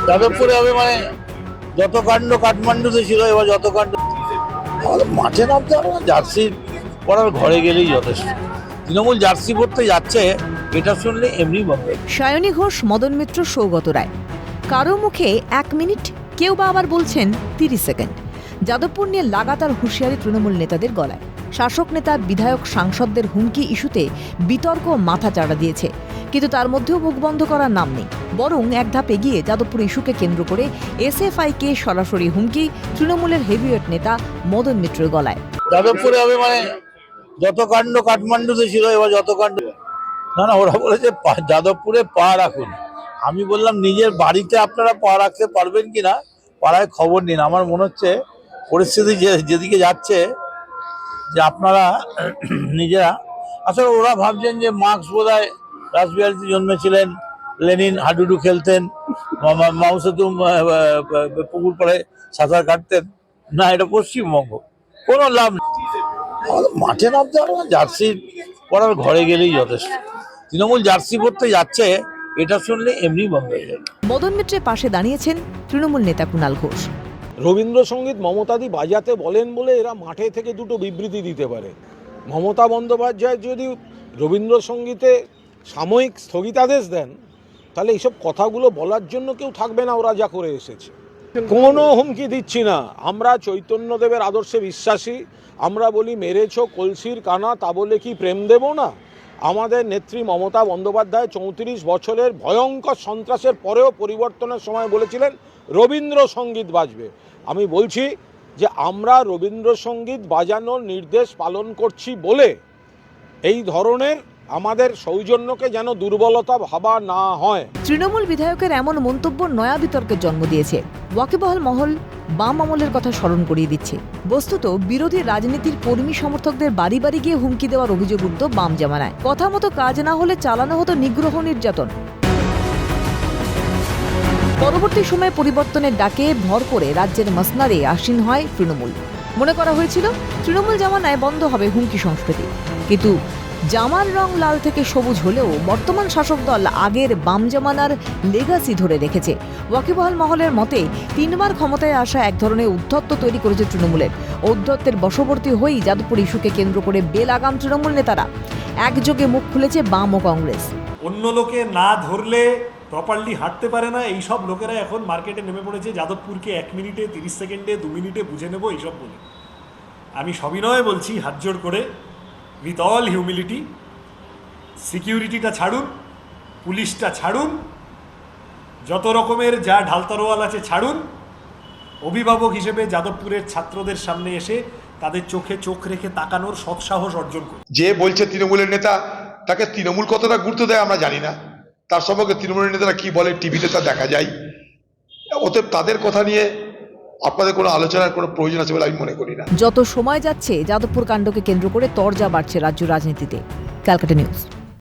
যাদবপুরে হবে মানে যত কাণ্ড কাঠমান্ডুতে ছিল, এবার যত কাণ্ড মাঠে নামতে হবে না, জার্সি পরার ঘরে গেলেই যথেষ্ট। তৃণমূল জার্সি পরতে যাচ্ছে এটা শুনলে এমনি বলবে। সায়নী ঘোষ, মদন মিত্র, সৌগত রায়, কারো মুখে 1 মিনিট, কেউ বা আবার বলছেন 30 সেকেন্ড। যাদবপুর নিয়ে লাগাতার হুঁশিয়ারি তৃণমূল নেতাদের গলায়। শাসক নেতা, বিধায়ক, সাংসদদের হুমকি ইস্যুতে বিতর্ক মাথা চাড়া দিয়েছে, কিন্তু তার মধ্যেও মুখ বন্ধ করার নাম নেই। বরং এক ধাপ এগিয়ে যাদবপুর ইস্যুকে কেন্দ্র করে এসএফআইকে সরাসরি হুমকি তৃণমূলের হেভিওয়েট নেতা মদন মিত্রের গলায়। যাদবপুরে হবে মানে যত কাণ্ড কাঠমান্ডুতে ছিল, এবার যত কাণ্ড না, ওরা বলেছে যাদবপুরে পা রাখুন। আমি বললাম নিজের বাড়িতে আপনারা পা রাখতে পারবেন কিনা পাড়ায় খবর নিন। আমার মনে হচ্ছে পরিস্থিতি যেদিকে যাচ্ছে যে আপনারা নিজেরা, আসলে ওরা ভাবছেন যে মার্কস বোধহয় রাসবিহারীতে জন্মেছিলেন, লেনিন হাডুডু খেলতেন, মাও সেতুং পুকুর পাড়ে সাঁতার কাটতেন। না, এটা পশ্চিমবঙ্গ, কোনো লাভ নেই। মাঠে নামতে হবে না, জার্সি পরার ঘরে গেলেই যথেষ্ট। তৃণমূল জার্সি পরতে যাচ্ছে এটা শুনলে এমনি বন্ধ হয়ে যাবে। মদন মিত্রের পাশে দাঁড়িয়েছেন তৃণমূল নেতা কুণাল ঘোষ। রবীন্দ্রসঙ্গীত মমতাদি বাজাতে বলেন বলে এরা মাঠে থেকে দুটো বিবৃতি দিতে পারে। মমতা বন্দ্যোপাধ্যায় যদি রবীন্দ্রসঙ্গীতে সাময়িক স্থগিতাদেশ দেন, তাহলে এইসব কথাগুলো বলার জন্য কেউ থাকবে না। ওরা যা করে এসেছে, কোনো হুমকি দিচ্ছি না। আমরা চৈতন্যদেবের আদর্শে বিশ্বাসী। আমরা বলি মেরেছ কলসির কানা, তা বলে কি প্রেম দেব না? আমাদের নেত্রী মমতা বন্দ্যোপাধ্যায় 34 বছরের ভয়ঙ্কর সন্ত্রাসের পরেও পরিবর্তনের সময় বলেছিলেন রবীন্দ্রসঙ্গীত বাজবে। আমি বলছি যে আমরা রবীন্দ্রসঙ্গীত বাজানোর নির্দেশ পালন করছি বলে এই ধরনের আমাদের সৌজন্যকে যেন দুর্বলতা ভাবা না হয়। তৃণমূল বিধায়কের এমন মন্তব্য নয়া বিতর্কের জন্ম দিয়েছে। ওয়াকিবহাল মহল বাম আমলের কথা স্মরণ করিয়ে দিচ্ছে। বস্তুত বিরোধী রাজনীতির কর্মী সমর্থকদের বাড়ি বাড়ি গিয়ে হুমকি দেওয়ার অভিযোগ উঠত বাম জামানায়। কথা মতো কাজ না হলে চালানো হতো নিগ্রহ নির্যাতন। পরবর্তী সময়ে পরিবর্তনের ডাকে ভর করে রাজ্যের মসনাদে আসীন হয় তৃণমূল। মনে করা হয়েছিল তৃণমূল জামানায় বন্ধ হবে হুমকি সংস্কৃতি, কিন্তু জামার রং লাল থেকে সবুজ হলেও বর্তমান শাসক দল আগের বাম জামানার লেগাসি ধরে রেখেছে। ওয়াকিবহাল মহলের মতে 3 বার ক্ষমতায় আসা এক ধরনের উদ্ধত্ত তৈরি করেছে তৃণমূলের। ঔদ্ধত্যের বশবর্তী হয়েই যাদবপুর ইস্যুকে কেন্দ্র করে বেলাগাম তৃণমূল নেতারা একযোগে মুখ খুলেছে বাম ও কংগ্রেস। অন্য লোকে না ধরলে প্রপারলি হাঁটতে পারে না, এইসব লোকেরা এখন মার্কেটে নেমে পড়েছে যাদবপুরকে 1 মিনিটে, 30 সেকেন্ডে, 2 মিনিটে বুঝে নেব এইসব বলে। আমি সবিনয়ে বলছি, হাত জোড় করে, উইথ অল হিউমিলিটি, সিকিউরিটিটা ছাড়ুন, পুলিশটা ছাড়ুন, যত রকমের যা ঢালতরোয়াল আছে ছাড়ুন। অভিভাবক হিসেবে যাদবপুরের ছাত্রদের সামনে এসে তাদের চোখে চোখ রেখে তাকানোর সৎসাহস অর্জন করুন। যে বলছে তৃণমূলের নেতা, তাকে তৃণমূল কতটা গুরুত্ব দেয় আমরা জানি না। তার সম্পর্কে তৃণমূলের নেতারা কি বলে টিভিতে তা দেখা যায়। অতএব তাদের কথা নিয়ে আপনাদের কোনো আলোচনার কোনো প্রয়োজন আছে বলে আমি মনে করি না। যত সময় যাচ্ছে যাদবপুর কাণ্ডকে কেন্দ্র করে তরজা বাড়ছে রাজ্য রাজনীতিতে। ক্যালকাটা নিউজ।